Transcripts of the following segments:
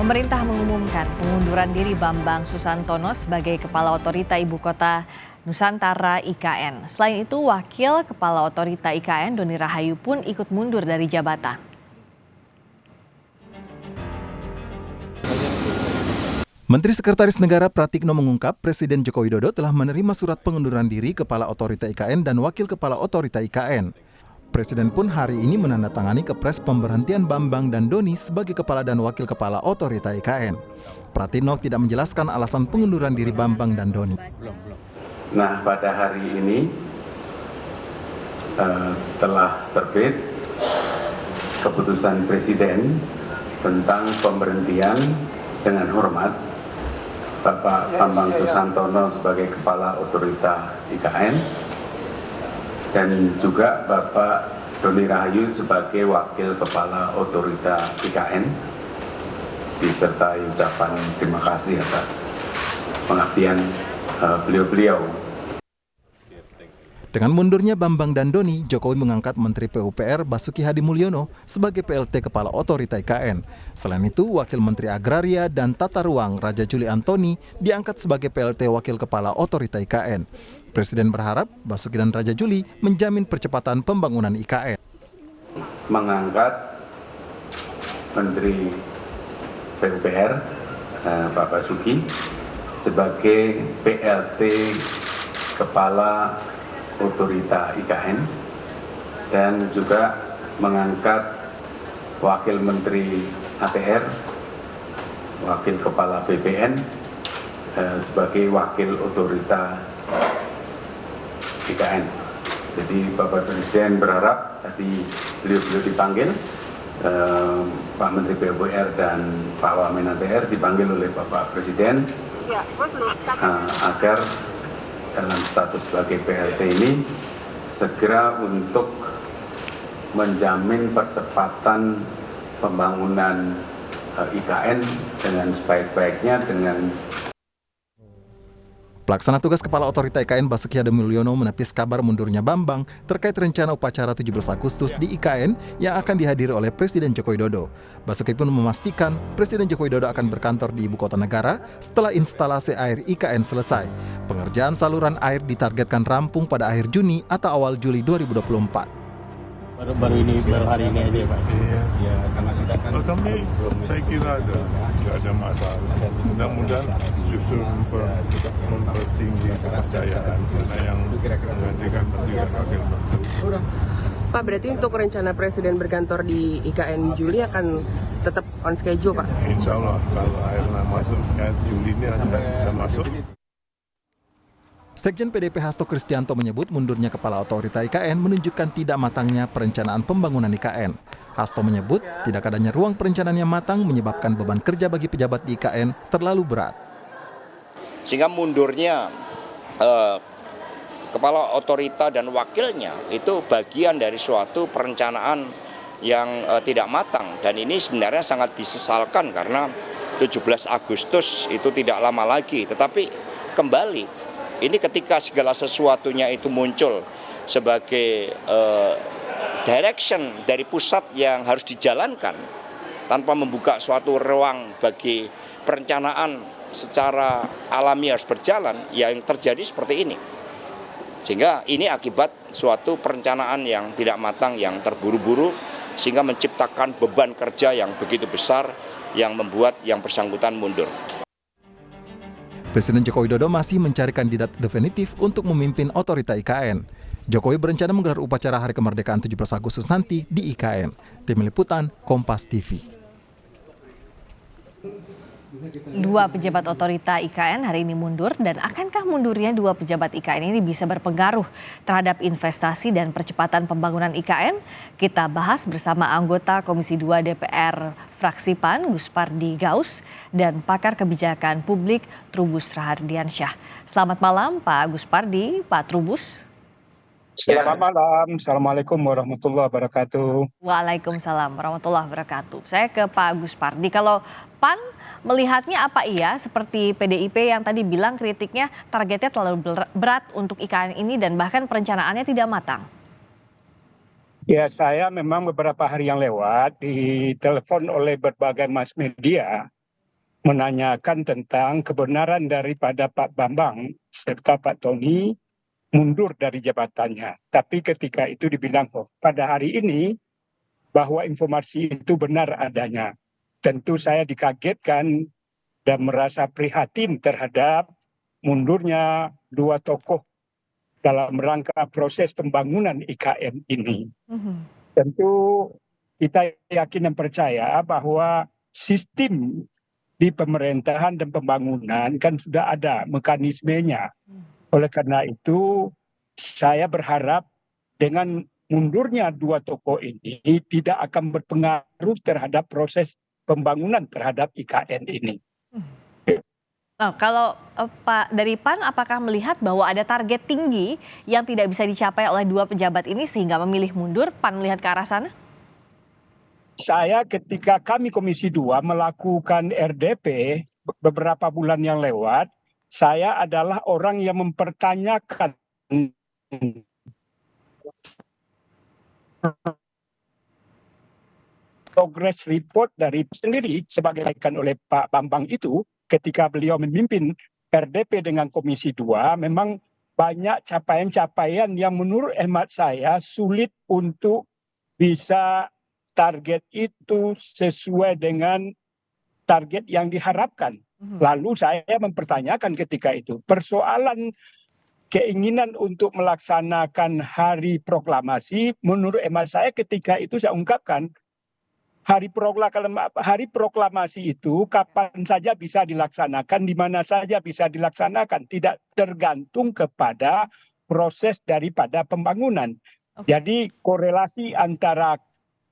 Pemerintah mengumumkan pengunduran diri Bambang Susantono sebagai Kepala Otorita Ibu Kota Nusantara IKN. Selain itu, Wakil Kepala Otorita IKN Doni Rahayu pun ikut mundur dari jabatan. Menteri Sekretaris Negara Pratikno mengungkap Presiden Joko Widodo telah menerima surat pengunduran diri Kepala Otorita IKN dan Wakil Kepala Otorita IKN. Presiden pun hari ini menandatangani kepres pemberhentian Bambang dan Doni sebagai Kepala dan Wakil Kepala Otorita IKN. Pratikno tidak menjelaskan alasan pengunduran diri Bambang dan Doni. Nah, pada hari ini telah terbit keputusan Presiden tentang pemberhentian dengan hormat Bapak Bambang Susantono sebagai Kepala Otorita IKN dan juga Bapak Doni Rahayu sebagai Wakil Kepala Otorita IKN, disertai ucapan terima kasih atas pengabdian beliau-beliau. Dengan mundurnya Bambang dan Doni, Jokowi mengangkat Menteri PUPR Basuki Hadi Mulyono sebagai PLT Kepala Otorita IKN. Selain itu, Wakil Menteri Agraria dan Tata Ruang Raja Juli Antoni diangkat sebagai PLT Wakil Kepala Otorita IKN. Presiden berharap Basuki dan Raja Juli menjamin percepatan pembangunan IKN. Mengangkat Menteri PUPR Pak Basuki sebagai PLT Kepala Otorita IKN dan juga mengangkat Wakil Menteri ATR, Wakil Kepala BPN sebagai Wakil Otorita IKN. Jadi Bapak Presiden berharap tadi beliau dipanggil, Pak Menteri PUPR dan Pak Wamen ATR dipanggil oleh Bapak Presiden agar dalam status sebagai PLT ini segera untuk menjamin percepatan pembangunan IKN dengan sebaik-baiknya dengan. Pelaksana tugas Kepala Otorita IKN Basuki Hadi Mulyono menepis kabar mundurnya Bambang terkait rencana upacara 17 Agustus di IKN yang akan dihadiri oleh Presiden Joko Widodo. Basuki pun memastikan Presiden Joko Widodo akan berkantor di Ibu Kota Negara setelah instalasi air IKN selesai. Pengerjaan saluran air ditargetkan rampung pada akhir Juni atau awal Juli 2024. Baru hari ini aja ya Pak? Iya. Ya, karena sudah kan kami saya kira nggak ada masalah. Mudah-mudahan justru mempertinggi kepercayaan mana yang menggantikan menteri dan wakil menteri. Pak, berarti untuk rencana Presiden berkantor di IKN Juli akan tetap on schedule, Pak? Insya Allah kalau akhirnya masuk, Juli ini ada masuk. Sekjen PDIP Hasto Kristianto menyebut mundurnya Kepala Otorita IKN menunjukkan tidak matangnya perencanaan pembangunan IKN. Hasto menyebut tidak adanya ruang perencanaan yang matang menyebabkan beban kerja bagi pejabat di IKN terlalu berat. Sehingga mundurnya Kepala Otorita dan wakilnya itu bagian dari suatu perencanaan yang tidak matang. Dan ini sebenarnya sangat disesalkan karena 17 Agustus itu tidak lama lagi. Tetapi kembali, ini ketika segala sesuatunya itu muncul sebagai direction dari pusat yang harus dijalankan tanpa membuka suatu ruang bagi perencanaan secara alami harus berjalan, yang terjadi seperti ini. Sehingga ini akibat suatu perencanaan yang tidak matang, yang terburu-buru, sehingga menciptakan beban kerja yang begitu besar yang membuat yang bersangkutan mundur. Presiden Joko Widodo masih mencari kandidat definitif untuk memimpin otorita IKN. Jokowi berencana menggelar upacara Hari Kemerdekaan 17 Agustus nanti di IKN. Tim Liputan, Kompas TV. Dua pejabat otorita IKN hari ini mundur, dan akankah mundurnya dua pejabat IKN ini bisa berpengaruh terhadap investasi dan percepatan pembangunan IKN? Kita bahas bersama anggota Komisi 2 DPR fraksi PAN Guspardi Gaus dan pakar kebijakan publik Trubus Rahardiansyah. Selamat malam Pak Guspardi, Pak Trubus. Selamat malam, Assalamualaikum warahmatullahi wabarakatuh. Waalaikumsalam warahmatullahi wabarakatuh. Saya ke Pak Guspardi, kalau PAN melihatnya apa iya seperti PDIP yang tadi bilang kritiknya targetnya terlalu berat untuk IKN ini dan bahkan perencanaannya tidak matang? Ya, saya memang beberapa hari yang lewat ditelepon oleh berbagai mass media menanyakan tentang kebenaran daripada Pak Bambang serta Pak Tony mundur dari jabatannya. Tapi ketika itu dibilang, pada hari ini bahwa informasi itu benar adanya. Tentu saya dikagetkan dan merasa prihatin terhadap mundurnya dua tokoh dalam rangka proses pembangunan IKN ini. Tentu kita yakin dan percaya bahwa sistem di pemerintahan dan pembangunan kan sudah ada mekanismenya. Oleh karena itu, saya berharap dengan mundurnya dua tokoh ini tidak akan berpengaruh terhadap proses pembangunan terhadap IKN ini. Nah, kalau Pak dari PAN, apakah melihat bahwa ada target tinggi yang tidak bisa dicapai oleh dua pejabat ini sehingga memilih mundur? PAN melihat ke arah sana? Saya ketika kami Komisi 2 melakukan RDP beberapa bulan yang lewat, saya adalah orang yang mempertanyakan progress report dari sendiri sebagai dikatakan oleh Pak Bambang itu ketika beliau memimpin RDP dengan Komisi 2 memang banyak capaian-capaian yang menurut hemat saya sulit untuk bisa target itu sesuai dengan target yang diharapkan. Lalu saya mempertanyakan ketika itu persoalan keinginan untuk melaksanakan hari proklamasi, menurut hemat saya ketika itu saya ungkapkan hari proklamasi itu kapan saja bisa dilaksanakan, di mana saja bisa dilaksanakan, tidak tergantung kepada proses daripada pembangunan. Jadi korelasi antara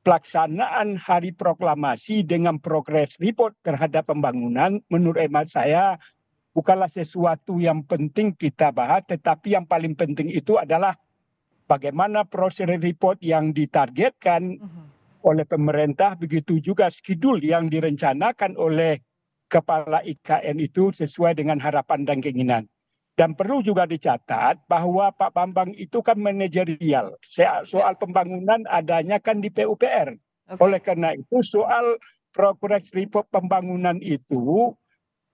pelaksanaan hari proklamasi dengan progress report terhadap pembangunan menurut hemat saya bukanlah sesuatu yang penting kita bahas, tetapi yang paling penting itu adalah bagaimana proses report yang ditargetkan oleh pemerintah, begitu juga schedule yang direncanakan oleh kepala IKN itu sesuai dengan harapan dan keinginan. Dan perlu juga dicatat bahwa Pak Bambang itu kan manajerial. Soal pembangunan adanya kan di PUPR. Oleh karena itu soal progress report pembangunan itu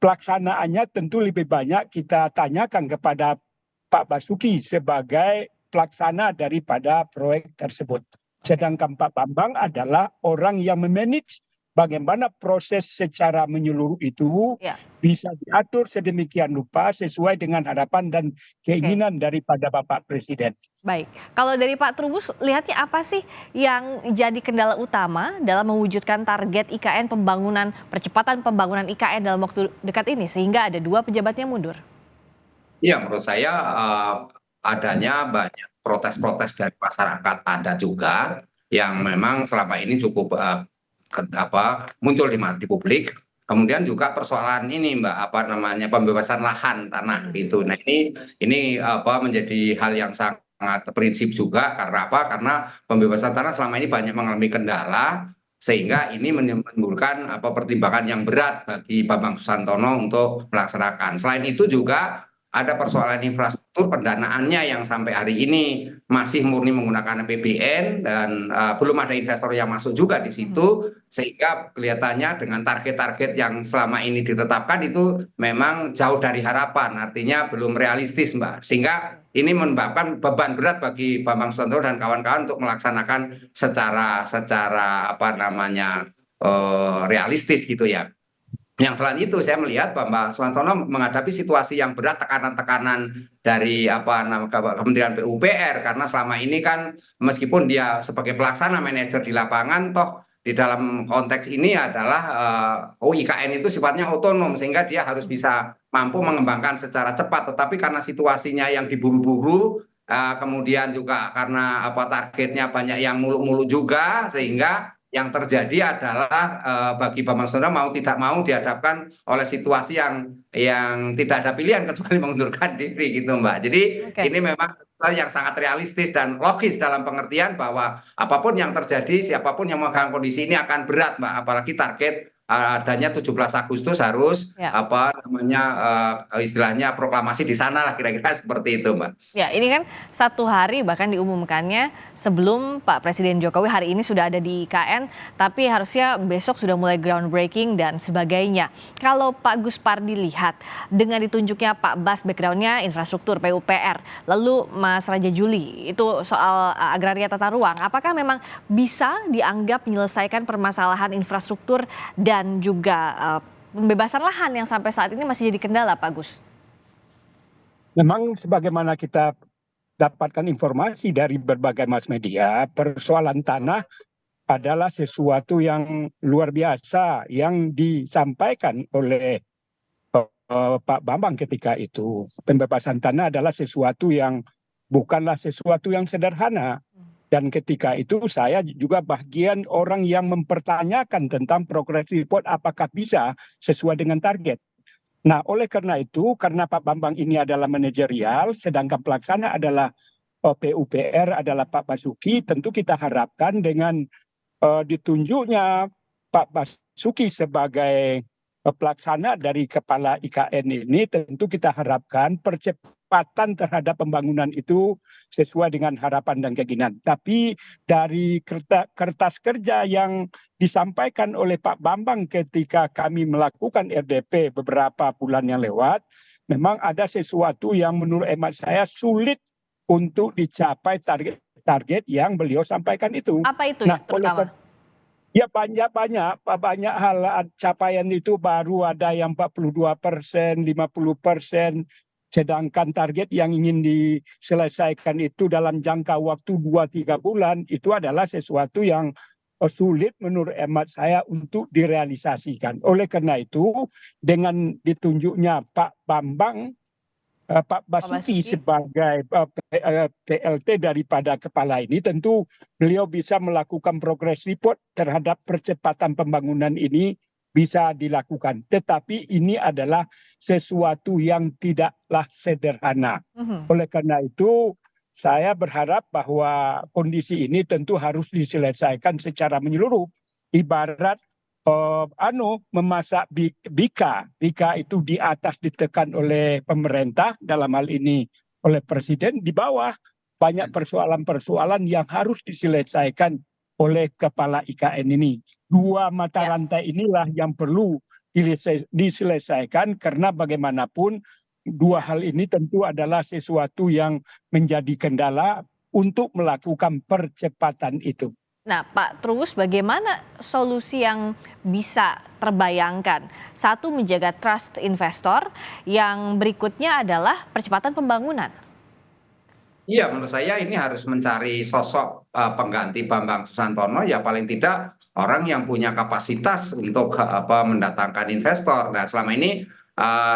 pelaksanaannya tentu lebih banyak kita tanyakan kepada Pak Basuki sebagai pelaksana daripada proyek tersebut. Sedangkan Pak Bambang adalah orang yang memanage bagaimana proses secara menyeluruh itu bisa diatur sedemikian rupa sesuai dengan harapan dan keinginan daripada Bapak Presiden. Baik, kalau dari Pak Trubus lihatnya apa sih yang jadi kendala utama dalam mewujudkan target IKN pembangunan, percepatan pembangunan IKN dalam waktu dekat ini sehingga ada dua pejabatnya mundur? Ya, menurut saya adanya banyak protes-protes dari masyarakat, ada juga yang memang selama ini cukup muncul di publik. Kemudian juga persoalan ini Mbak, pembebasan lahan tanah gitu. Nah ini menjadi hal yang sangat prinsip juga karena apa? Karena pembebasan tanah selama ini banyak mengalami kendala sehingga ini menimbulkan pertimbangan yang berat bagi Bambang Susantono untuk melaksanakan. Selain itu juga ada persoalan infrastruktur pendanaannya yang sampai hari ini masih murni menggunakan APBN dan belum ada investor yang masuk juga di situ sehingga kelihatannya dengan target-target yang selama ini ditetapkan itu memang jauh dari harapan, artinya belum realistis Mbak, sehingga ini menyebabkan beban berat bagi Bambang Susantono dan kawan-kawan untuk melaksanakan secara realistis gitu ya. Yang selain itu saya melihat Bambang Susantono menghadapi situasi yang berat, tekanan-tekanan dari Kementerian PUPR karena selama ini kan meskipun dia sebagai pelaksana manajer di lapangan toh di dalam konteks ini adalah IKN itu sifatnya otonom sehingga dia harus bisa mampu mengembangkan secara cepat, tetapi karena situasinya yang diburu-buru kemudian juga karena targetnya banyak yang muluk-muluk juga sehingga yang terjadi adalah bagi Bambang Susantono mau tidak mau dihadapkan oleh situasi yang tidak ada pilihan kecuali mengundurkan diri gitu Mbak. Jadi ini memang yang sangat realistis dan logis dalam pengertian bahwa apapun yang terjadi, siapapun yang memegang kondisi ini akan berat Mbak, apalagi target adanya 17 Agustus harus apa namanya istilahnya proklamasi di sana lah, kira-kira seperti itu, Mbak. Ya, ini kan 1 hari bahkan diumumkannya sebelum Pak Presiden Jokowi hari ini sudah ada di IKN, tapi harusnya besok sudah mulai groundbreaking dan sebagainya. Kalau Pak Gus Pardi lihat dengan ditunjuknya Pak Bas backgroundnya infrastruktur PUPR, lalu Mas Raja Juli itu soal agraria tata ruang, apakah memang bisa dianggap menyelesaikan permasalahan infrastruktur dan juga pembebasan lahan yang sampai saat ini masih jadi kendala, Pak Gus? Memang sebagaimana kita dapatkan informasi dari berbagai mass media, persoalan tanah adalah sesuatu yang luar biasa yang disampaikan oleh Pak Bambang ketika itu. Pembebasan tanah adalah sesuatu yang bukanlah sesuatu yang sederhana. Dan ketika itu saya juga bagian orang yang mempertanyakan tentang progress report apakah bisa sesuai dengan target. Nah, oleh karena itu, karena Pak Bambang ini adalah manajerial, sedangkan pelaksana adalah PUPR adalah Pak Basuki, tentu kita harapkan dengan ditunjuknya Pak Basuki sebagai pelaksana dari kepala IKN ini, tentu kita harapkan percepatan terhadap pembangunan itu sesuai dengan harapan dan keinginan. Tapi dari kertas kerja yang disampaikan oleh Pak Bambang ketika kami melakukan RDP beberapa bulan yang lewat, memang ada sesuatu yang menurut hemat saya sulit untuk dicapai target yang beliau sampaikan itu. Apa itu terutama? Ya banyak hal capaian itu baru ada yang 42%, 50%, sedangkan target yang ingin diselesaikan itu dalam jangka waktu 2-3 bulan itu adalah sesuatu yang sulit menurut hemat saya untuk direalisasikan. Oleh karena itu dengan ditunjuknya Pak Bambang, Pak Basuki sebagai PLT daripada kepala ini, tentu beliau bisa melakukan progress report terhadap percepatan pembangunan ini bisa dilakukan. Tetapi ini adalah sesuatu yang tidaklah sederhana. Oleh karena itu saya berharap bahwa kondisi ini tentu harus diselesaikan secara menyeluruh. Ibarat memasak bika itu di atas ditekan oleh pemerintah, dalam hal ini oleh presiden, di bawah banyak persoalan-persoalan yang harus diselesaikan oleh kepala IKN ini. Dua mata rantai inilah yang perlu diselesaikan, karena bagaimanapun dua hal ini tentu adalah sesuatu yang menjadi kendala untuk melakukan percepatan itu. Nah, Pak Trubus, bagaimana solusi yang bisa terbayangkan? Satu, menjaga trust investor, yang berikutnya adalah percepatan pembangunan. Iya, menurut saya ini harus mencari sosok pengganti Bambang Susantono, ya paling tidak orang yang punya kapasitas untuk mendatangkan investor. Nah, selama ini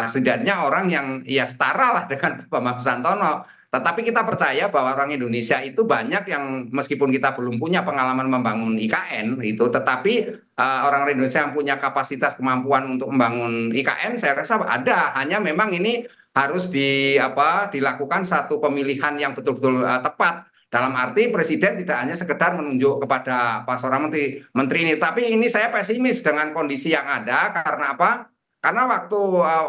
setidaknya orang yang ya setara lah dengan Bambang Susantono. Tetapi kita percaya bahwa orang Indonesia itu banyak yang meskipun kita belum punya pengalaman membangun IKN itu, tetapi orang Indonesia yang punya kapasitas kemampuan untuk membangun IKN saya rasa ada. Hanya memang ini harus dilakukan satu pemilihan yang betul-betul tepat. Dalam arti presiden tidak hanya sekedar menunjuk kepada seorang menteri ini, tapi ini saya pesimis dengan kondisi yang ada. Karena apa? Karena waktu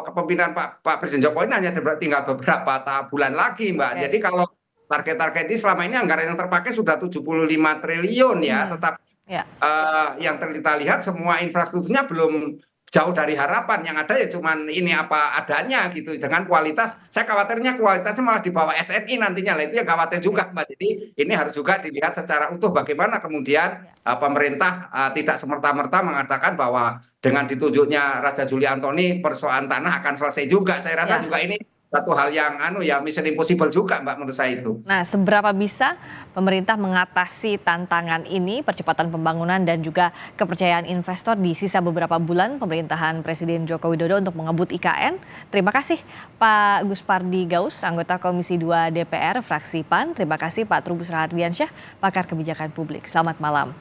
kepemimpinan Pak Presiden Jokowi ini hanya tinggal beberapa bulan lagi, Mbak. Jadi kalau target-target ini selama ini anggaran yang terpakai sudah 75 triliun ya, tetapi yang kita lihat semua infrastrukturnya belum jauh dari harapan. Yang ada ya cuman ini apa adanya gitu, dengan kualitas. Saya khawatirnya kualitasnya malah di bawah SNI nantinya lah, itu yang khawatir juga, Mbak. Jadi ini harus juga dilihat secara utuh bagaimana kemudian pemerintah tidak semerta-merta mengatakan bahwa dengan ditunjuknya Raja Juli Antoni persoalan tanah akan selesai juga. Saya rasa juga ini satu hal yang mission impossible juga, Mbak, menurut saya itu. Nah, seberapa bisa pemerintah mengatasi tantangan ini, percepatan pembangunan dan juga kepercayaan investor di sisa beberapa bulan pemerintahan Presiden Joko Widodo untuk mengebut IKN? Terima kasih Pak Gus Pardi Gaus, anggota Komisi 2 DPR fraksi PAN. Terima kasih Pak Trubus Rahardiansyah, pakar kebijakan publik. Selamat malam.